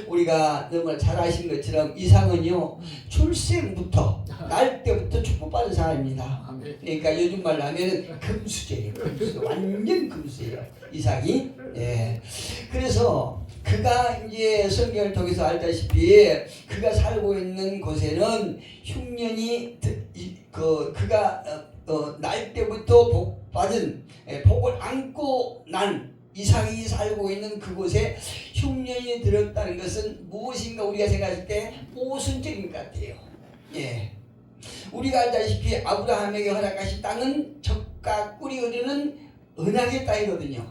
우리가 너무 잘 아시는 것처럼 이삭은요 출생부터 날 때부터 축복받은 사람입니다. 그러니까 요즘 말로 하면 금수저예요. 금수. 완전 금수예요. 이삭이. 예. 그래서 그가 이제 성경을 통해서 알다시피 그가 살고 있는 곳에는 흉년이 그가 날 때부터 복받은 복을 안고 난 이삭이 살고 있는 그곳에 흉년이 들었다는 것은 무엇인가 우리가 생각할 때 모순적인 것 같아요. 예. 우리가 알다시피 아브라함에게 허락하신 땅은 젖과 꿀이 흐르는 언약의 땅이거든요.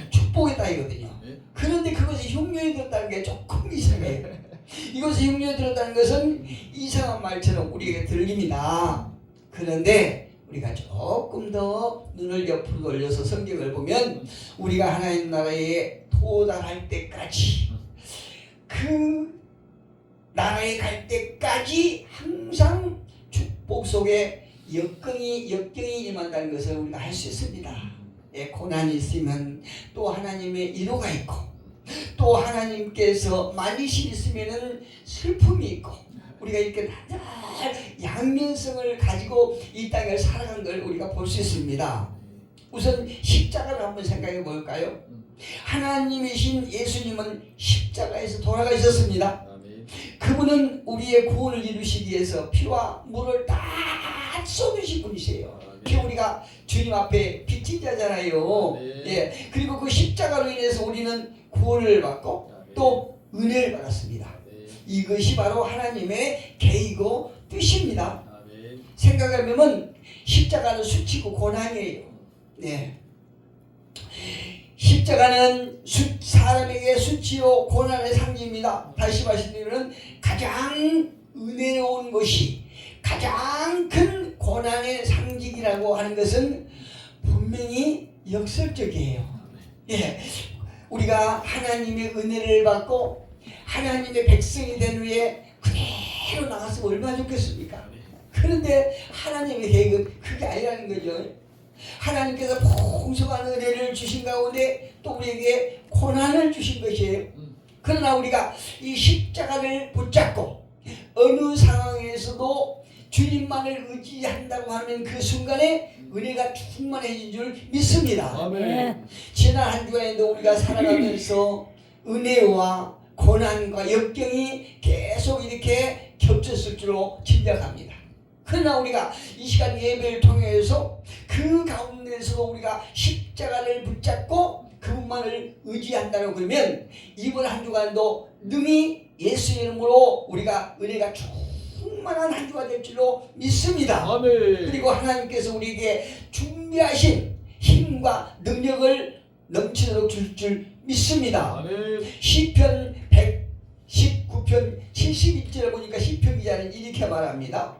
축복의 땅이거든요. 그런데 그것이 흉년이 들었다는 게 조금 이상해요. 이것이 흉년이 들었다는 것은 이상한 말처럼 우리에게 들립니다. 그런데 우리가 조금 더 눈을 옆으로 돌려서 성경을 보면 우리가 하나님 나라에 도달할 때까지 그 나라에 갈 때까지 항상 축복 속에 역경이 임한다는 것을 우리가 알 수 있습니다. 예, 고난이 있으면 또 하나님의 위로가 있고 또 하나님께서 만이신 있으면은 슬픔이 있고 우리가 이렇게 양면성을 가지고 이 땅을 살아간 걸 우리가 볼 수 있습니다. 우선 십자가를 한번 생각해 볼까요? 하나님이신 예수님은 십자가에서 돌아가셨습니다. 그분은 우리의 구원을 이루시기 위해서 피와 물을 다 쏟으신 분이세요. 우리가 주님 앞에 빚진 자잖아요. 예, 그리고 그 십자가로 인해서 우리는 구원을 받고 또 은혜를 받았습니다. 이것이 바로 하나님의 계획이고 뜻입니다. 생각해보면 십자가는 수치고 고난이에요. 네. 십자가는 사람에게 수치요 고난의 상징입니다. 다시 말씀드리면 가장 은혜로운 것이 가장 큰 고난의 상징이라고 하는 것은 분명히 역설적이에요. 예, 우리가 하나님의 은혜를 받고 하나님의 백성이 된 후에 그대로 나가서 얼마나 좋겠습니까? 그런데 하나님의 계획은 그게 아니라는 거죠. 하나님께서 풍성한 은혜를 주신 가운데 또 우리에게 고난을 주신 것이에요. 그러나 우리가 이 십자가를 붙잡고 어느 상황에서도 주님만을 의지한다고 하는 그 순간에 은혜가 충만해진 줄 믿습니다. 아멘. 지난 한 주간에도 우리가 살아가면서 은혜와 고난과 역경이 계속 이렇게 겹쳤을 줄로 짐작합니다. 그러나 우리가 이 시간 예배를 통해서 그 가운데서 우리가 십자가를 붙잡고 그분만을 의지한다고 그러면 이번 한 주간도 능히 예수 이름으로 우리가 은혜가 충만한 한 주가 될 줄로 믿습니다. 아멘. 그리고 하나님께서 우리에게 준비하신 힘과 능력을 넘치도록 줄 줄 믿습니다. 아멘. 시편 119편 71절에 보니까 시편 기자는 이렇게 말합니다.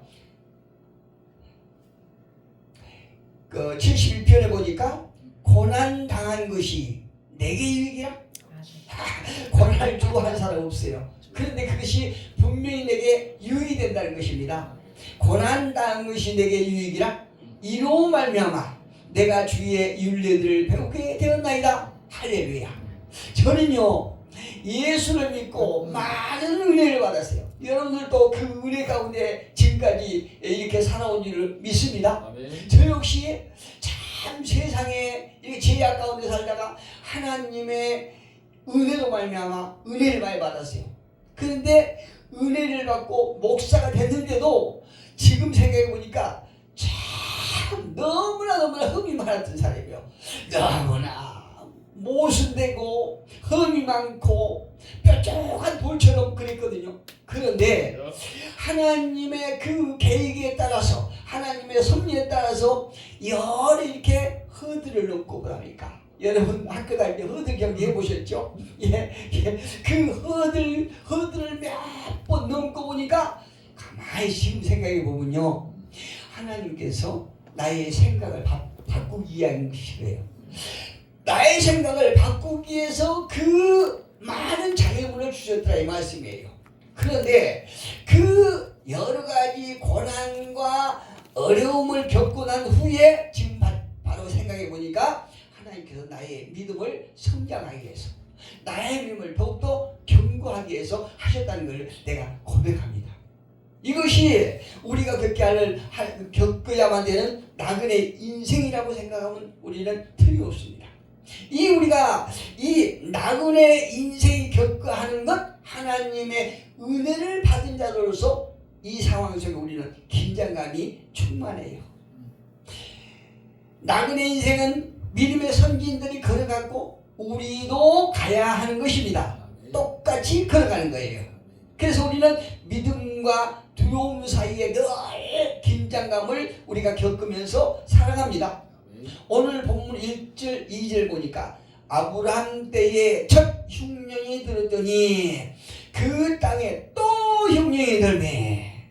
그 71편에 보니까 고난 당한 것이 내게 유익이라? 고난을 주고 한 사람 없어요. 그런데 그것이 분명히 내게 유익이 된다는 것입니다. 고난 당한 것이 내게 유익이라? 이로 말미암아 내가 주의 율례들을 배우게 되었나이다. 할렐루야. 저는요 예수를 믿고 많은 은혜를 받았어요. 여러분들도 그 은혜 가운데 지금까지 이렇게 살아온 줄을 믿습니다. 아멘. 저 역시 참 세상에 이렇게 죄악 가운데 살다가 하나님의 은혜로 말미암아 은혜를 많이 받았어요. 그런데 은혜를 받고 목사가 됐는데도 지금 생각해 보니까 참 너무나 흠이 많았던 사람이에요. 너무나 모순되고 흠이 많고 뾰족한 돌처럼 그랬거든요. 그런데 하나님의 그 계획에 따라서 하나님의 섭리에 따라서 여러 이렇게 허들을 넘고 그러니까 여러분 학교 다닐 때 허들 경기 해보셨죠? 예. 그 허들을 몇 번 넘고 보니까 가만히 지금 생각해 보면요 하나님께서 나의 생각을 바꾸기 위한 것이래요. 나의 생각을 바꾸기 위해서 그 많은 장애물을 주셨더라 이 말씀이에요. 그런데 그 여러 가지 고난과 어려움을 겪고 난 후에 지금 바로 생각해 보니까 하나님께서 나의 믿음을 성장하게 해서 나의 믿음을 더욱더 견고하게 해서 하셨다는 걸 내가 고백합니다. 이것이 우리가 겪어야만 되는 나그네 인생이라고 생각하면 우리는 틀림없습니다. 우리가 이 나그네 인생이 겪어야 하는 것, 하나님의 은혜를 받은 자로서 이 상황 속에 우리는 긴장감이 충만해요. 나그네 인생은 믿음의 선진들이 걸어갔고 우리도 가야 하는 것입니다. 똑같이 걸어가는 거예요. 그래서 우리는 믿음과 두려움 사이에 늘 긴장감을 우리가 겪으면서 살아갑니다. 오늘 본문 1절 2절 보니까 아브라함 때에 첫 흉년이 들었더니 그 땅에 또 흉년이 들매.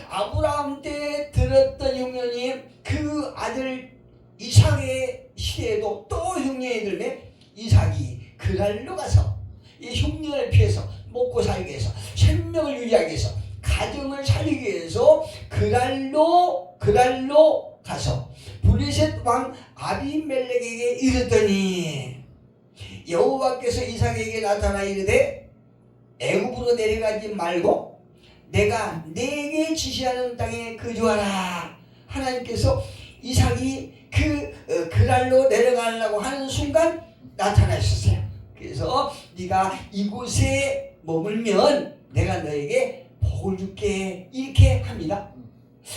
아브라함 때 들었던 흉년이 그 아들 이삭의 시대에도 또 흉년이 들매. 이삭이 그랄로 가서 이 흉년을 피해서 먹고 살기 위해서, 생명을 유지하기 위해서, 가정을 살리기 위해서 그랄로 가서 블레셋 왕 아비멜렉에게 이르더니 여호와께서 이삭에게 나타나 이르되 애굽으로 내려가지 말고 내가 네게 지시하는 땅에 거주하라. 하나님께서 이삭이 그랄로 내려가려고 하는 순간 나타나셨어요. 그래서 네가 이곳에 머물면 내가 너에게 복을 줄게, 이렇게 합니다.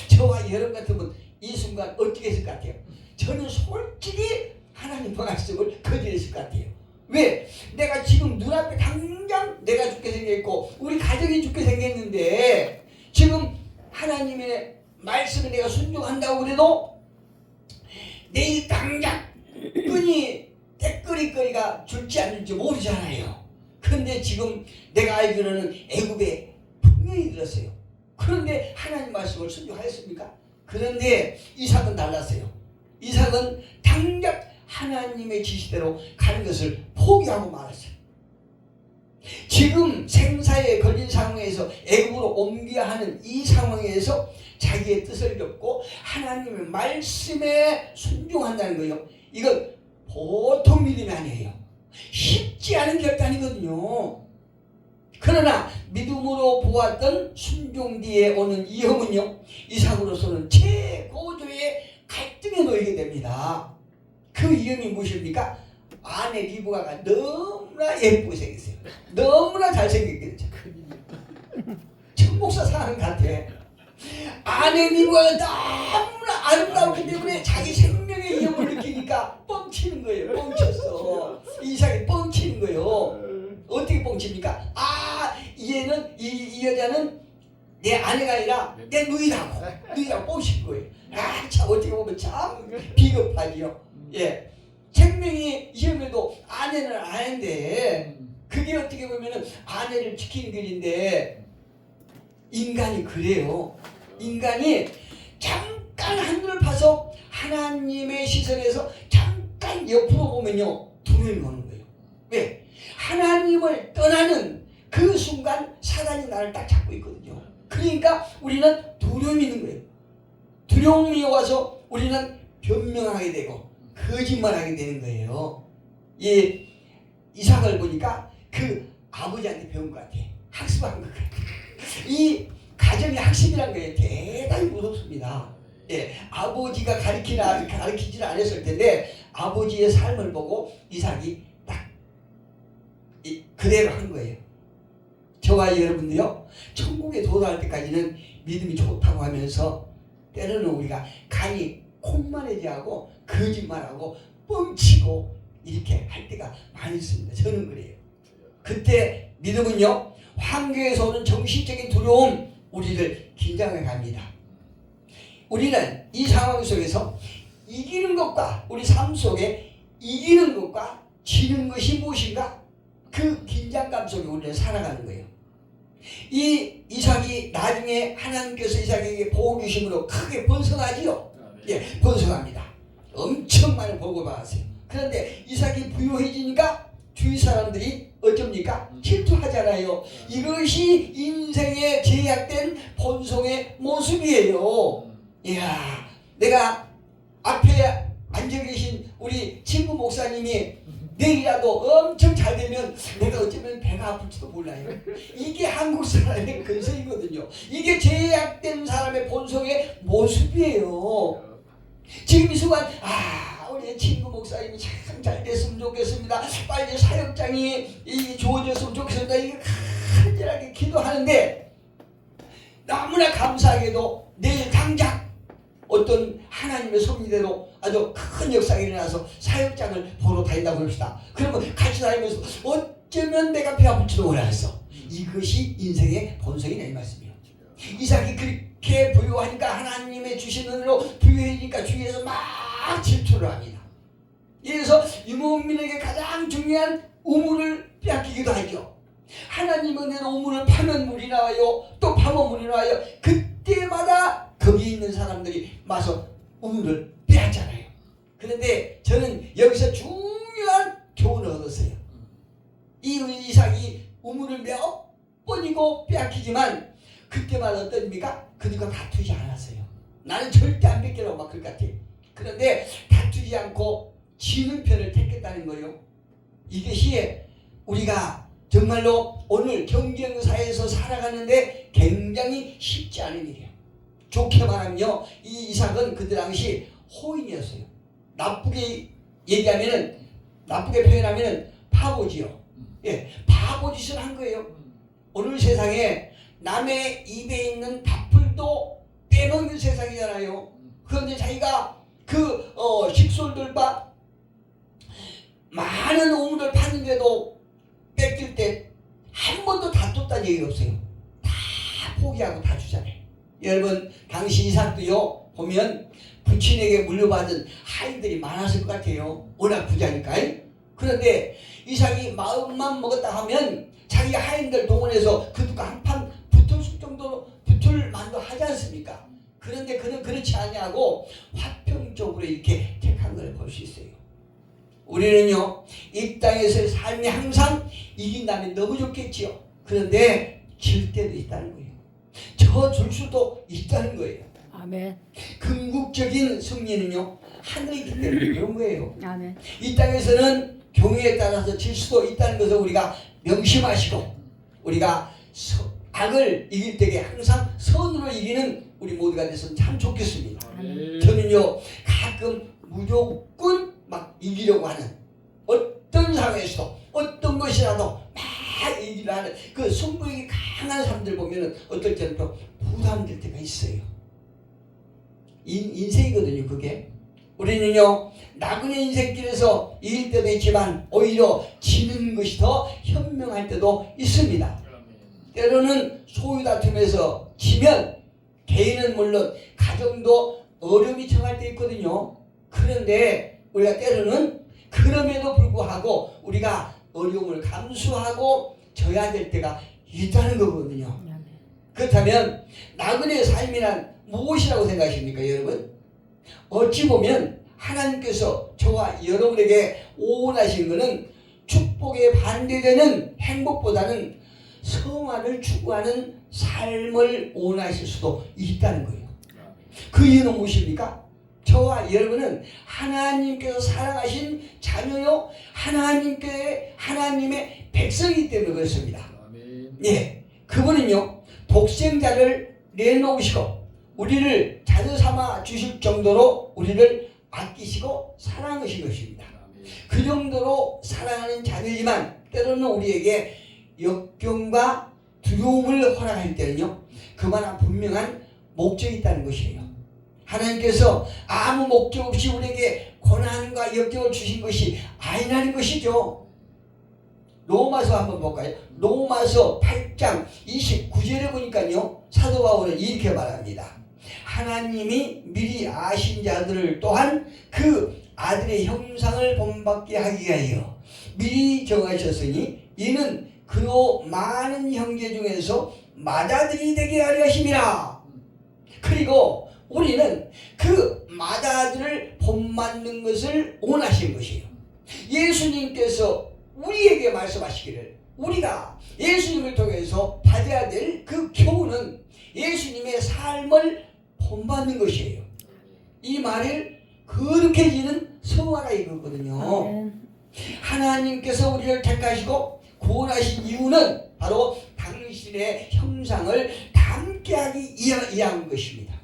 저와 여러분 같으면 이 순간 어떻게 했을 것 같아요? 저는 솔직히 하나님 말씀을 거절했을 것 같아요. 왜? 내가 지금 눈앞에 당장 내가 죽게 생겼고 우리 가정이 죽게 생겼는데 지금 하나님의 말씀에 내가 순종한다고 그래도 내일 당장 끈이 때거리거리가 줄지 않을지 모르잖아요. 그런데 지금 내가 알기로는 애굽에 풍년이 들었어요. 그런데 하나님 말씀을 순종하였습니까? 그런데 이삭은 달랐어요. 이삭은 당장 하나님의 지시대로 가는 것을 포기하고 말았어요. 지금 생사에 걸린 상황에서 애굽으로 옮겨야 하는 이 상황에서 자기의 뜻을 접고 하나님의 말씀에 순종한다는 거예요. 이건 보통 믿음이 아니에요. 쉽지 않은 결단이거든요. 그러나 믿음으로 보았던 순종 뒤에 오는 이형은요, 이삭으로서는 최고조의 갈등에 놓이게 됩니다. 그 이형이 무엇입니까? 아내 리브가가 너무나 예쁘게 생겼어요. 너무나 잘생겼겠죠. 천목사 사람 같아. 아내 리브가가 너무나 아름다웠기 때문에 자기 생명의 위험을 느끼니까 뻥치는 거예요. 뻥쳤어. 이삭이 뻥치는 거예요. 어떻게 뻥칩니까? 얘는 이 여자는 내 아내가 아니라 내 누이라고 뻥친 거예요. 참 어떻게 보면 참 비겁하지요. 예, 생명이 위험해도 아내는 아닌데 그게 어떻게 보면은 아내를 지키는 길인데 인간이 그래요. 인간이 잠깐 한눈을 파서 하나님의 시선에서 잠깐 옆으로 보면요 두려움이 오는 거예요. 왜? 하나님을 떠나는 그 순간 사단이 나를 딱 잡고 있거든요. 그러니까 우리는 두려움이 있는 거예요. 두려움이 와서 우리는 변명하게 되고 거짓말하게 되는 거예요. 이삭을 보니까 그 아버지한테 배운 것 같아. 학습한 것 같아. 이 가정의 학습이란 거예요. 대단히 무섭습니다. 예, 아버지가 가르치지를 않았을 텐데 아버지의 삶을 보고 이삭이 딱 그대로 한 거예요. 저와 여러분들요, 천국에 도달할 때까지는 믿음이 좋다고 하면서 때로는 우리가 간이 콩만해지하고 거짓말하고 뻥치고 이렇게 할 때가 많이 있습니다. 저는 그래요. 그때 믿음은요, 환경에서 오는 정신적인 두려움, 우리를 긴장해 갑니다. 우리는 이 상황 속에서 이기는 것과 우리 삶 속에 이기는 것과 지는 것이 무엇인가? 그 긴장감 속에 우리는 살아가는 거예요. 이삭이 나중에 하나님께서 이삭에게 복을 주심으로 크게 번성하지요. 예, 번성합니다. 엄청 많이 복을 받았어요. 그런데 이삭이 부유해지니까 주위 사람들이 어쩝니까? 질투하잖아요. 이것이 인생에 제약된 본성의 모습이에요. 이야, 내가 앞에 앉아 계신 우리 친구 목사님이 내일이라도 엄청 잘 되면 내가 어쩌면 배가 아플지도 몰라요. 이게 한국 사람의 근성이거든요. 이게 제약된 사람의 본성의 모습이에요. 지금 이 순간 우리 친구 목사님이 참 잘 됐으면 좋겠습니다. 빨리 사역장이 주어졌으면 좋겠습니다. 이게 간절하게 기도하는데 너무나 감사하게도 내일 당장 어떤 하나님의 섭리대로 아주 큰 역사가 일어나서 사역장을 보러 다닌다고 합시다. 그러면 같이 다니면서 어쩌면 내가 배 아플지도 몰랐어. 이것이 인생의 본성이네 이 말씀이에요. 이삭이 그렇게 부유하니까 하나님의 주신 은혜로 부유해지니까 주위에서 막 질투를 합니다. 그래서 유목민에게 가장 중요한 우물을 빼앗기기도 하죠. 하나님 은혜로 우물을 파면 물이 나와요. 또 파면 물이 나와요. 그때마다 거기 있는 사람들이 와서 우물을 빼앗잖아요. 그런데 저는 여기서 중요한 교훈을 얻었어요. 이 이삭이 우물을 몇 번이고 빼앗기지만 그때마다 어떻습니까? 그들과 다투지 않았어요. 나는 절대 안 뺏기라고 막 그럴 것 같아요. 그런데 다투지 않고 지는 편을 택했다는 거예요. 이것이 우리가 정말로 오늘 경쟁사에서 살아가는데 굉장히 쉽지 않은 일이에요. 좋게 말하면요, 이 이삭은 그들 당시 호인이었어요. 나쁘게 얘기하면은, 나쁘게 표현하면은 바보지요. 예, 바보짓을 한 거예요. 오늘 세상에 남의 입에 있는 밥풀도 빼먹는 세상이잖아요. 그런데 자기가 그 식솔들과 많은 우물을 파는데도 뺏길 때 한 번도 다퉜다는 얘기가 없어요. 다 포기하고 다 주잖아요. 여러분 당시 이삭도요 보면 부친에게 물려받은 하인들이 많았을 것 같아요. 워낙 부자니까. 그런데 이삭이 마음만 먹었다 하면 자기 하인들 동원해서 그들과 한판 붙을 정도로 붙을 만도 하지 않습니까? 그런데 그는 그렇지 않냐고 화평적으로 이렇게 택한 걸 볼 수 있어요. 우리는요 이 땅에서의 삶이 항상 이긴다면 너무 좋겠지요. 그런데 질 때도 있다는 거예요. 져줄 수도 있다는 거예요. 아멘. 궁극적인 승리는요 하늘에 있기 때문에 그런 거예요. 아멘. 이 땅에서는 경우에 따라서 질 수도 있다는 것을 우리가 명심하시고 우리가 악을 이길 때에 항상 선으로 이기는 우리 모두가 됐으면 참 좋겠습니다. 아멘. 저는요 가끔 무조건 막 이기려고 하는 어떤 상황에서도 어떤 것이라도 막 이기려 하는 그 승부욕이 강한 사람들 보면은 어떨 때는 또 부담될 때가 있어요. 인생이거든요 그게. 우리는요 나그네 인생길에서 이길 때도 있지만 오히려 지는 것이 더 현명할 때도 있습니다. 때로는 소유 다툼에서 지면 개인은 물론 가정도 어려움이 처할 때 있거든요. 그런데 우리가 때로는 그럼에도 불구하고 우리가 어려움을 감수하고 져야 될 때가 있다는 거거든요. 그렇다면 나그네의 삶이란 무엇이라고 생각하십니까 여러분? 어찌 보면 하나님께서 저와 여러분에게 원하신 것은 축복에 반대되는 행복보다는 성화를 추구하는 삶을 원하실 수도 있다는 거예요. 그 이유는 무엇입니까? 저와 여러분은 하나님께서 사랑하신 자녀요 하나님의 백성이기 때문에 그렇습니다. 예, 그분은요 독생자를 내놓으시고 우리를 자녀 삼아 주실 정도로 우리를 아끼시고 사랑하신 것입니다. 그 정도로 사랑하는 자녀지만 때로는 우리에게 역경과 두려움을 허락할 때는요 그만한 분명한 목적이 있다는 것이에요. 하나님께서 아무 목적 없이 우리에게 고난과 역경을 주신 것이 아니라는 것이죠. 로마서 한번 볼까요? 로마서 8장 29절에 보니까요 사도 바울은 이렇게 말합니다. 하나님이 미리 아신 자들을 또한 그 아들의 형상을 본받게 하기 위하여 미리 정하셨으니 이는 그로 많은 형제 중에서 맏아들이 되게 하려 하심이라. 그리고 우리는 그 맏아들을 본받는 것을 원하신 것이에요. 예수님께서 우리에게 말씀하시기를 우리가 예수님을 통해서 받아야 될 그 교훈은 예수님의 삶을 본받는 것이에요. 이 말을 거룩해지는 성화라 이거거든요. 하나님께서 우리를 택하시고 구원하신 이유는 바로 당신의 형상을 닮게 하기 위한 것입니다.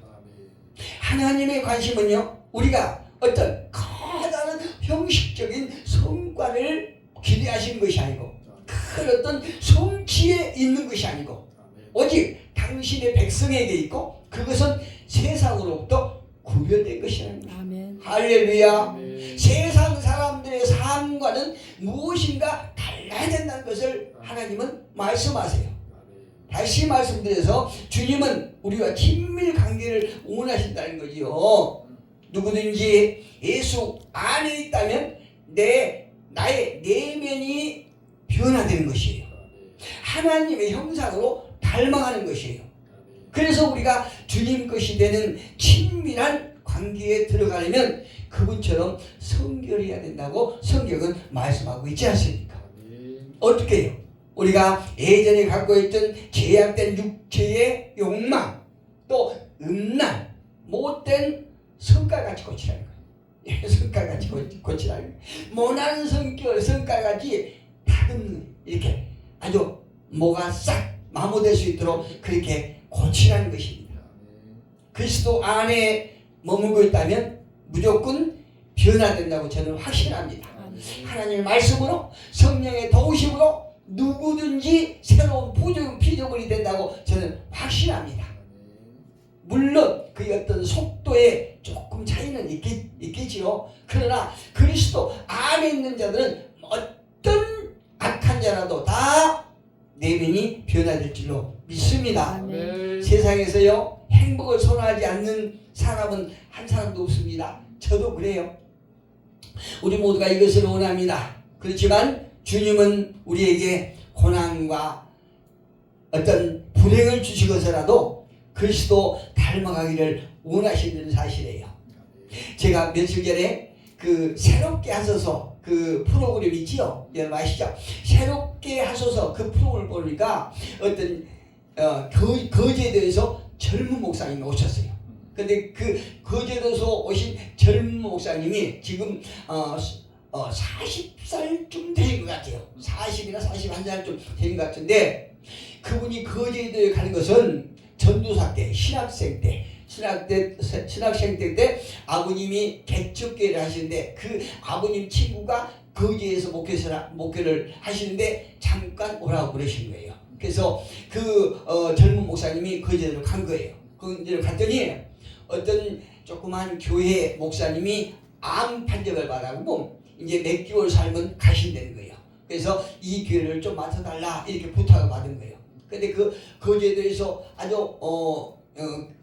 하나님의 관심은요, 우리가 어떤 커다란 형식적인 성과를 기대하신 것이 아니고 큰 어떤 성취에 있는 것이 아니고 오직 당신의 백성에게 있고 그것은 세상으로부터 구별된 것이라는 거예요. 아멘. 할렐루야. 아멘. 세상 사람들의 삶과는 무엇인가 달라야 된다는 것을 하나님은 말씀하세요. 다시 말씀드려서 주님은 우리와 친밀 관계를 원하신다는 거지요. 누구든지 예수 안에 있다면 나의 내면이 변화되는 것이에요. 하나님의 형상으로 닮아가는 것이에요. 그래서 우리가 주님 것이 되는 친밀한 관계에 들어가려면 그분처럼 성결해야 된다고 성경은 말씀하고 있지 않습니까? 어떻게 해요? 우리가 예전에 갖고 있던 제약된 육체의 욕망, 또 음란, 못된 성깔같이 고치라는 거예요. 성깔같이 고치라는 거예요. 모난 성깔같이 다듬는, 이렇게 아주 뭐가 싹 마모될 수 있도록 그렇게 고치라는 것입니다. 그리스도 안에 머물고 있다면 무조건 변화된다고 저는 확신합니다. 하나님의 말씀으로 성령의 도우심으로 누구든지 새로운 피조물이 된다고 저는 확신합니다. 물론 그 어떤 속도에 조금 차이는 있겠지요. 그러나 그리스도 안에 있는 자들은 어떤 악한 자라도 다 내면이 변화될 줄로 믿습니다. 아멘. 세상에서요, 행복을 선호하지 않는 사람은 한 사람도 없습니다. 저도 그래요. 우리 모두가 이것을 원합니다. 그렇지만 주님은 우리에게 고난과 어떤 불행을 주시고서라도 그리스도 닮아가기를 원하시는 사실이에요. 제가 며칠 전에 그 새롭게 하소서 그 프로그램 있지요? 여러분 아시죠? 새롭게 하소서 그 프로그램을 보니까 어떤 거제도에서 젊은 목사님이 오셨어요. 근데 그 거제도에서 오신 젊은 목사님이 지금 40살쯤 되신 것 같아요. 40이나 41살쯤 되신 것 같은데 그분이 거제도에 가는 것은 전도사 때, 신학생 때 아버님이 개척교회를 하시는데 그 아버님 친구가 거제에서 목회를 하시는데 잠깐 오라고 그러신 거예요. 그래서 그 젊은 목사님이 거제도로 간 거예요. 거제도로 갔더니 어떤 조그만 교회 목사님이 암 판정을 받아고 이제 몇 개월 살면 가신다는 거예요. 그래서 이 교회를 좀 맡아달라 이렇게 부탁을 받은 거예요. 근데 그 거제도에서 아주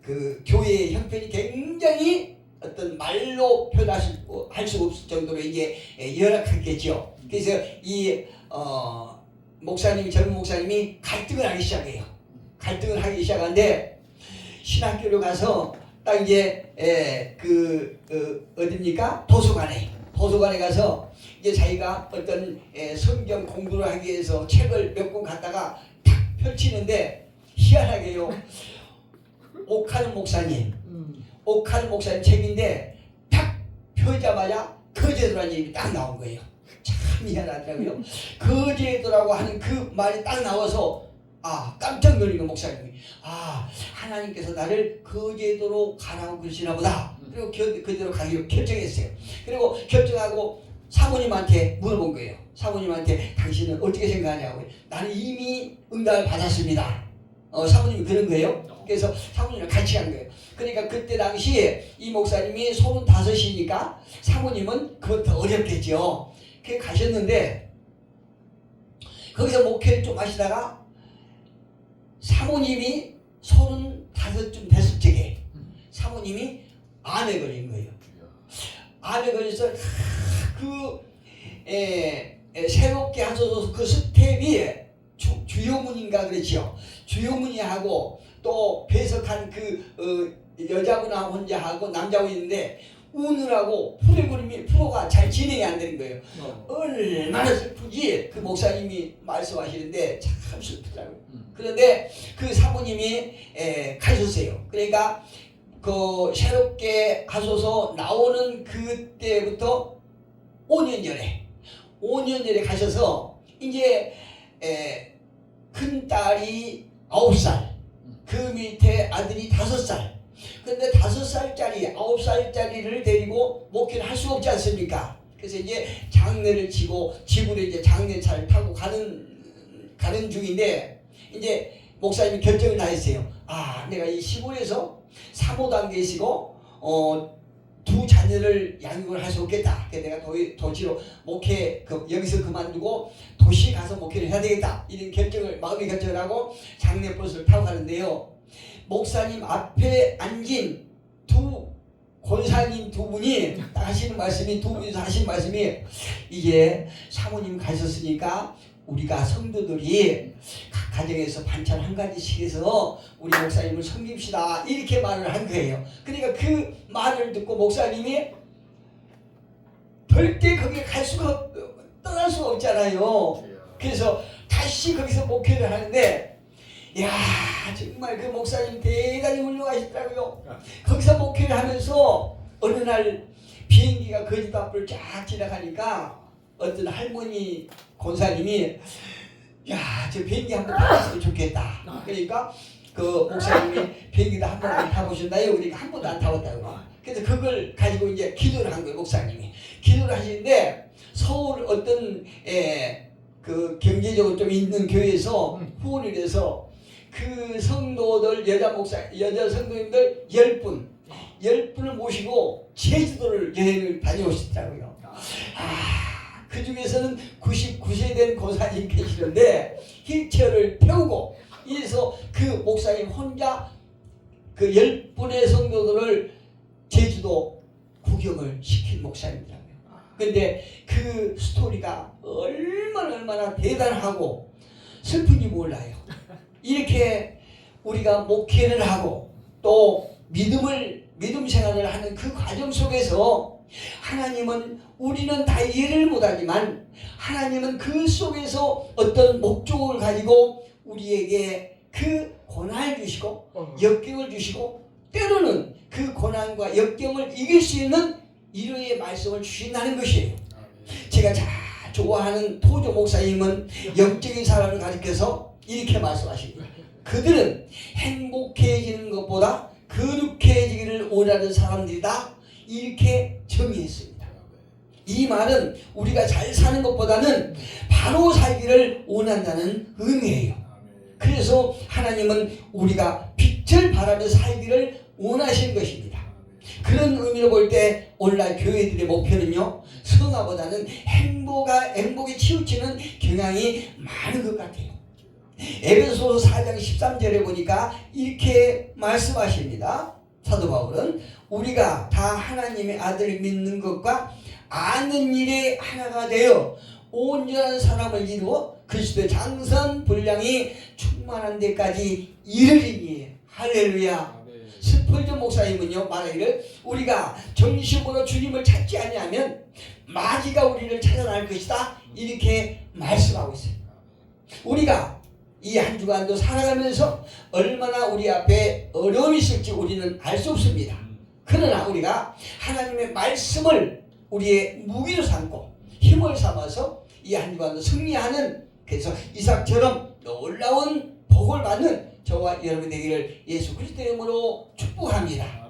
그 교회의 형편이 굉장히 어떤 말로 표현할 수 없을 정도로 이게 열악했겠죠. 그래서 이 젊은 목사님이 갈등을 하기 시작해요. 갈등을 하기 시작하는데 신학교로 가서 딱 이제 어딥니까? 도서관에 가서 이제 자기가 어떤 성경 공부를 하기 위해서 책을 몇 권 갖다가 탁 펼치는데 희한하게요. 옥하는 목사님 책인데 탁 펴자마자 거제도라는 얘기 딱 나온 거예요. 참 희한하더라고요. 거제도라고 하는 그 말이 딱 나와서 깜짝 놀리고 목사님이 하나님께서 나를 거제도로 가라고 그러시나 보다. 그리고 거제도로 가기로 결정했어요. 그리고 결정하고 사모님한테 물어본 거예요. 사모님한테 당신은 어떻게 생각하냐고. 나는 이미 응답을 받았습니다. 사모님이 그런 거예요. 그래서 사모님이랑 같이 간 거예요. 그러니까 그때 당시에 이 목사님이 35이니까 사모님은 그것 더 어렵겠죠. 그래 가셨는데 거기서 목회를 좀 하시다가 사모님이 35쯤 됐을 적에 사모님이 암에 걸린 거예요. 암에 걸려서 새롭게 하셔서 그 스텝이 주요문인가 그렇지요. 주요문이하고 또 배석한 여자분 혼자 하고 남자분 있는데 우느라고 프로가 잘 진행이 안 되는 거예요. 얼마나 슬프지. 그 목사님이 말씀하시는데 참 슬프더라고요. 그런데 그 사모님이 가셨어요. 그러니까 그 새롭게 하셔서 나오는 그때부터 5년 5년 전에 가셔서 이제 큰 딸이 9살, 그 밑에 아들이 5살. 근데 5살짜리, 9살짜리를 데리고 목회를 할 수 없지 않습니까? 그래서 이제 장례를 치고 집으로 이제 장례차를 타고 가는 중인데 이제 목사님이 결정을 다 했어요. 아, 내가 이 시골에서 사모당 계시고 두 자녀를 양육을 할 수 없겠다. 그래서 내가 도시로 목회 여기서 그만두고 도시 가서 목회를 해야 되겠다. 이런 마음의 결정을 하고 장례버스를 타고 가는데요. 목사님 앞에 앉은 권사님 두 분이 하시는 말씀이 두 분이서 하신 말씀이 이제 사모님 가셨으니까 우리가 성도들이 각 가정에서 반찬 한 가지씩 해서 우리 목사님을 섬깁시다 이렇게 말을 한 거예요. 그러니까 그 말을 듣고 목사님이 절대 거기에 떠날 수가 없잖아요. 그래서 다시 거기서 목회를 하는데 야 정말 그 목사님 대단히 훌륭하시더라고요. 거기서 목회를 하면서 어느 날 비행기가 거제도 앞을 쫙 지나가니까 어떤 할머니 권사님이 야 저 비행기 한번 타봤으면 좋겠다. 그러니까 그 목사님이 비행기도 한 번 안 타보셨나요? 그러니까 한 번도 안 타봤다고. 그래서 그걸 가지고 이제 기도를 한 거예요. 목사님이 기도를 하시는데 서울 어떤 그 경제적으로 좀 있는 교회에서 후원을 해서 그 성도들 여자 성도님들 10분을 모시고 제주도를 여행을 다녀오시더라고요. 그 중에서는 99세 된 고사님 계시는데 휠체어를 태우고 이래서 그 목사님 혼자 그 10분의 성도들을 제주도 구경을 시킨 목사님이라고요. 근데 그 스토리가 얼마나 대단하고 슬픈지 몰라요. 이렇게 우리가 목회를 하고 또 믿음 생활을 하는 그 과정 속에서 하나님은 우리는 다 이해를 못하지만 하나님은 그 속에서 어떤 목적을 가지고 우리에게 그 고난을 주시고 역경을 주시고 때로는 그 고난과 역경을 이길 수 있는 위로의 말씀을 주신다는 것이에요. 제가 잘 좋아하는 토조 목사님은 영적인 사람을 가리켜서 이렇게 말씀하십니다. 그들은 행복해지는 것보다 거룩해지기를 원하는 사람들이다. 이렇게 정의했습니다. 이 말은 우리가 잘 사는 것보다는 바로 살기를 원한다는 의미예요. 그래서 하나님은 우리가 빛을 발하며 살기를 원하시는 것입니다. 그런 의미로 볼 때 오늘날 교회들의 목표는요, 성화보다는 행복에 치우치는 경향이 많은 것 같아요. 에베소서 4장 13절에 보니까 이렇게 말씀하십니다. 사도 바울은 우리가 다 하나님의 아들을 믿는 것과 아는 일에 하나가 되어 온전한 사람을 이루어 그리스도의 장선 분량이 충만한 데까지 이르리니 할렐루야. 스펄전 목사님은요 말하기를 우리가 정식으로 주님을 찾지 아니하면 마귀가 우리를 찾아날 것이다 이렇게 말씀하고 있어요. 우리가 이 한 주간도 살아가면서 얼마나 우리 앞에 어려움이 있을지 우리는 알 수 없습니다. 그러나 우리가 하나님의 말씀을 우리의 무기로 삼고 힘을 삼아서 이 한 주간도 승리하는, 그래서 이삭처럼 놀라운 복을 받는 저와 여러분 되기를 예수 그리스도의 이름으로 축복합니다.